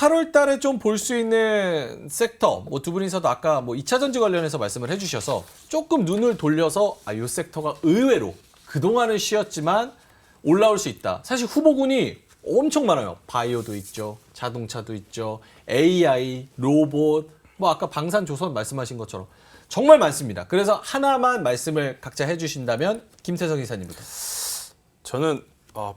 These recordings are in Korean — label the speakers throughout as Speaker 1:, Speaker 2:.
Speaker 1: 8월 달에 좀 볼 수 있는 섹터, 뭐 두 분이서도 아까 뭐 2차 전지 관련해서 말씀을 해주셔서 조금 눈을 돌려서 이 섹터가 의외로 그동안은 쉬었지만 올라올 수 있다. 사실 후보군이 엄청 많아요. 바이오도 있죠. 자동차도 있죠. AI, 로봇, 뭐 아까 방산조선 말씀하신 것처럼 정말 많습니다. 그래서 하나만 말씀을 각자 해주신다면 김태성 이사님부터.
Speaker 2: 저는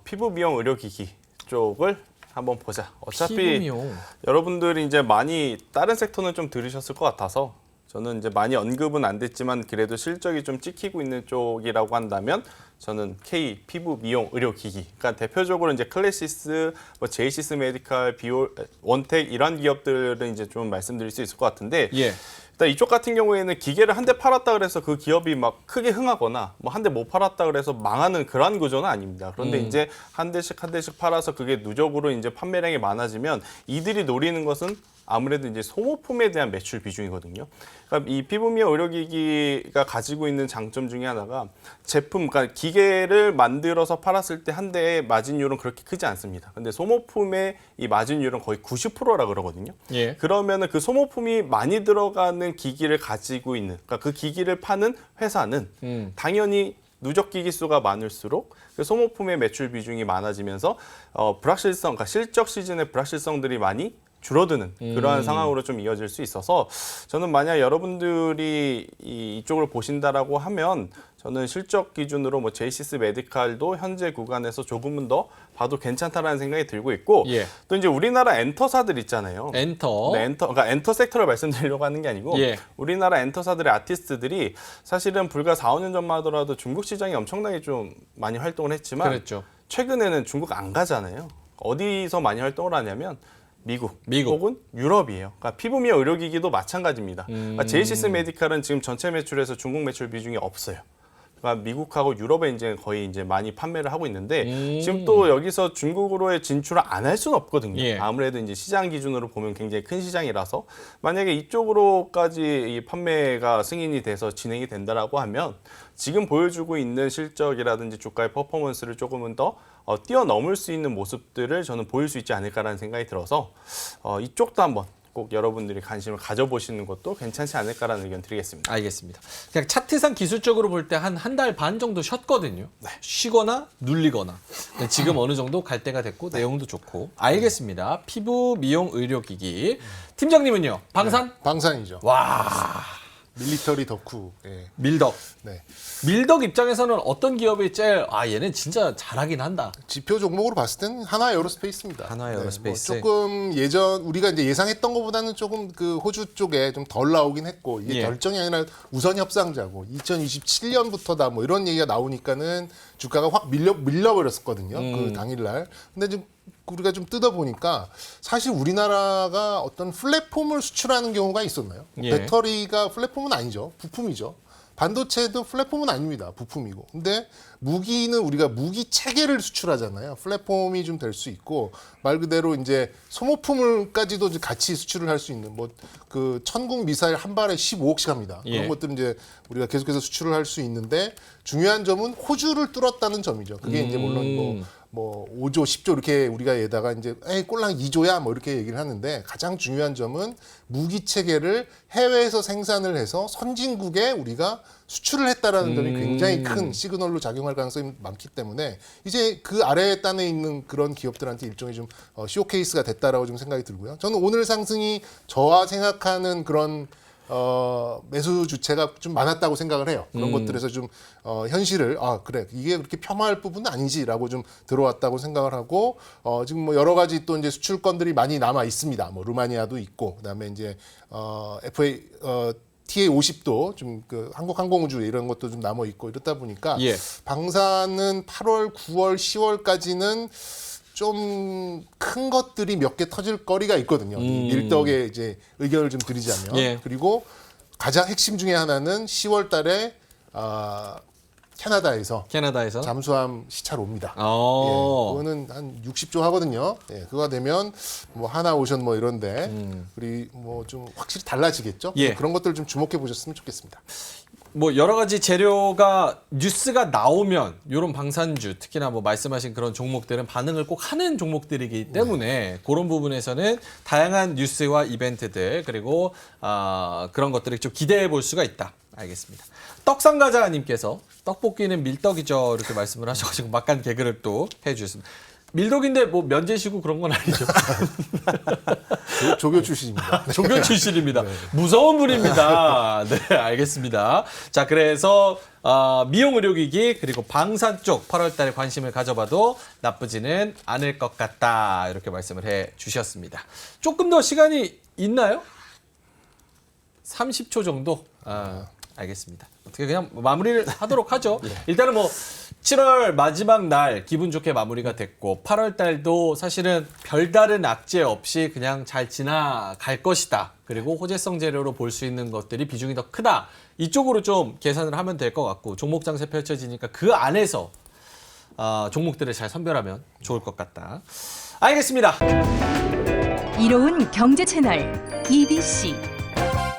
Speaker 2: 피부 미용 의료기기 쪽을 한번 보자. 어차피
Speaker 1: 피부 미용.
Speaker 2: 여러분들이 이제 많이 다른 섹터는 좀 들으셨을 것 같아서 저는 이제 많이 언급은 안 됐지만 그래도 실적이 좀 찍히고 있는 쪽이라고 한다면 저는 K 피부 미용 의료기기. 그러니까 대표적으로 이제 클래시스, 뭐 제이시스 메디칼, 비올, 원텍 이런 기업들은 이제 좀 말씀드릴 수 있을 것 같은데.
Speaker 1: 예.
Speaker 2: 일단 이쪽 같은 경우에는 기계를 한 대 팔았다 그래서 그 기업이 막 크게 흥하거나 뭐 한 대 못 팔았다 그래서 망하는 그런 구조는 아닙니다. 그런데 이제 한 대씩 팔아서 그게 누적으로 이제 판매량이 많아지면 이들이 노리는 것은 아무래도 이제 소모품에 대한 매출 비중이거든요. 그러니까 이 피부 미용 의료기기가 가지고 있는 장점 중에 하나가 제품, 그러니까 기계를 만들어서 팔았을 때 한 대의 마진율은 그렇게 크지 않습니다. 근데 소모품의 이 마진율은 거의 90%라 그러거든요.
Speaker 1: 예.
Speaker 2: 그러면은 그 소모품이 많이 들어가는 기기를 가지고 있는, 그러니까 그 기기를 파는 회사는 당연히 누적 기기 수가 많을수록 그 소모품의 매출 비중이 많아지면서 불확실성, 그러니까 실적 시즌의 불확실성들이 많이 줄어드는 그러한 상황으로 좀 이어질 수 있어서 저는 만약 여러분들이 이쪽을 보신다라고 하면 저는 실적 기준으로 뭐 제이시스 메디칼도 현재 구간에서 조금은 더 봐도 괜찮다라는 생각이 들고 있고
Speaker 1: 예.
Speaker 2: 또 이제 우리나라 엔터사들 있잖아요.
Speaker 1: 엔터.
Speaker 2: 네, 그러니까 엔터 섹터를 말씀드리려고 하는 게 아니고
Speaker 1: 예.
Speaker 2: 우리나라 엔터사들의 아티스트들이 사실은 불과 4, 5년 전만 하더라도 중국 시장이 엄청나게 좀 많이 활동을 했지만
Speaker 1: 그랬죠.
Speaker 2: 최근에는 중국 안 가잖아요. 어디서 많이 활동을 하냐면 미국 혹은 유럽이에요. 그러니까 피부 미용 의료기기도 마찬가지입니다. 그러니까 제이시스 메디칼은 지금 전체 매출에서 중국 매출 비중이 없어요. 그러니까 미국하고 유럽에 이제 거의 이제 많이 판매를 하고 있는데 지금 또 여기서 중국으로의 진출을 안 할 수는 없거든요.
Speaker 1: 예.
Speaker 2: 아무래도 이제 시장 기준으로 보면 굉장히 큰 시장이라서 만약에 이쪽으로까지 이 판매가 승인이 돼서 진행이 된다라고 하면 지금 보여주고 있는 실적이라든지 주가의 퍼포먼스를 조금은 더 뛰어넘을 수 있는 모습들을 저는 보일 수 있지 않을까라는 생각이 들어서 이쪽도 한번 꼭 여러분들이 관심을 가져보시는 것도 괜찮지 않을까라는 의견 드리겠습니다.
Speaker 1: 알겠습니다. 그냥 차트상 기술적으로 볼 때 한 달 반 정도 쉬었거든요. 쉬거나 눌리거나. 근데 지금 어느 정도 갈 때가 됐고 내용도 좋고. 알겠습니다. 피부 미용 의료기기. 팀장님은요? 방산?
Speaker 3: 방산이죠.
Speaker 1: 와.
Speaker 3: 밀리터리 덕후. 예.
Speaker 1: 밀덕.
Speaker 3: 네.
Speaker 1: 밀덕 입장에서는 어떤 기업이 제일 얘는 진짜 잘하긴 한다.
Speaker 3: 지표 종목으로 봤을 때는 하나 에어로스페이스입니다.
Speaker 1: 하나 에어로스페이스.
Speaker 3: 뭐 조금 우리가 이제 예상했던 것보다는 조금 그 호주 쪽에 좀 덜 나오긴 했고 이게
Speaker 1: 예.
Speaker 3: 결정이 아니라 우선 협상자고 2027년부터다 뭐 이런 얘기가 나오니까는 주가가 확 밀려버렸었거든요. 그 당일날. 근데 좀 우리가 좀 뜯어보니까 사실 우리나라가 어떤 플랫폼을 수출하는 경우가 있었나요?
Speaker 1: 예.
Speaker 3: 배터리가 플랫폼은 아니죠. 부품이죠. 반도체도 플랫폼은 아닙니다. 부품이고. 근데 무기는 우리가 무기 체계를 수출하잖아요. 플랫폼이 좀 될 수 있고 말 그대로 이제 소모품을까지도 이제 같이 수출을 할 수 있는 뭐 그 천궁 미사일 한 발에 15억씩 합니다.
Speaker 1: 예.
Speaker 3: 그런 것들은 이제 우리가 계속해서 수출을 할 수 있는데 중요한 점은 호주를 뚫었다는 점이죠. 그게 이제 물론 뭐 5조, 10조 이렇게 우리가 얘다가 이제 꼴랑 2조야 뭐 이렇게 얘기를 하는데 가장 중요한 점은 무기 체계를 해외에서 생산을 해서 선진국에 우리가 수출을 했다라는 점이 굉장히 큰 시그널로 작용할 가능성이 많기 때문에 이제 그 아래 단에 있는 그런 기업들한테 일종의 좀 쇼케이스가 됐다라고 좀 생각이 들고요. 저는 오늘 상승이 저와 생각하는 그런 매수 주체가 좀 많았다고 생각을 해요. 그런 것들에서 좀 현실을 그래 이게 그렇게 폄하할 부분은 아니지라고 좀 들어왔다고 생각을 하고 지금 뭐 여러 가지 또 이제 수출권들이 많이 남아 있습니다. 뭐 루마니아도 있고 그다음에 이제 TA50도 좀 그 한국항공우주 이런 것도 좀 남아 있고 이렇다 보니까
Speaker 1: 예.
Speaker 3: 방사는 8월, 9월, 10월까지는 좀 큰 것들이 몇 개 터질 거리가 있거든요. 이 밀덕의 이제 의견을 좀 드리자면.
Speaker 1: 예.
Speaker 3: 그리고 가장 핵심 중에 하나는 10월 달에 캐나다에서 잠수함 시찰 옵니다. 예, 그거는 한 60조 하거든요. 예, 그거 되면 뭐 하나오션 뭐 이런데 우리 뭐 좀 확실히 달라지겠죠.
Speaker 1: 예.
Speaker 3: 그런 것들 좀 주목해 보셨으면 좋겠습니다.
Speaker 1: 뭐 여러 가지 재료가 뉴스가 나오면 이런 방산주 특히나 뭐 말씀하신 그런 종목들은 반응을 꼭 하는 종목들이기 때문에 그런 부분에서는 다양한 뉴스와 이벤트들 그리고 그런 것들을 좀 기대해 볼 수가 있다. 알겠습니다. 떡상가자님께서 떡볶이는 밀떡이죠 이렇게 말씀을 하셔가지고 막간 개그를 또 해주셨습니다. 밀떡인데 뭐 면제시고 그런 건 아니죠.
Speaker 3: 조교 출신입니다.
Speaker 1: 조교 출신입니다. 무서운 분입니다. 네, 알겠습니다. 자, 그래서 미용 의료기기 그리고 방산 쪽 8월 달에 관심을 가져봐도 나쁘지는 않을 것 같다. 이렇게 말씀을 해 주셨습니다. 조금 더 시간이 있나요? 30초 정도? 알겠습니다. 어떻게 그냥 마무리를 하도록 하죠. 일단은 뭐 7월 마지막 날 기분 좋게 마무리가 됐고 8월 달도 사실은 별다른 악재 없이 그냥 잘 지나갈 것이다. 그리고 호재성 재료로 볼 수 있는 것들이 비중이 더 크다. 이쪽으로 좀 계산을 하면 될 것 같고 종목 장세 펼쳐지니까 그 안에서 종목들을 잘 선별하면 좋을 것 같다. 알겠습니다.
Speaker 4: 이로운 경제 채널 EBC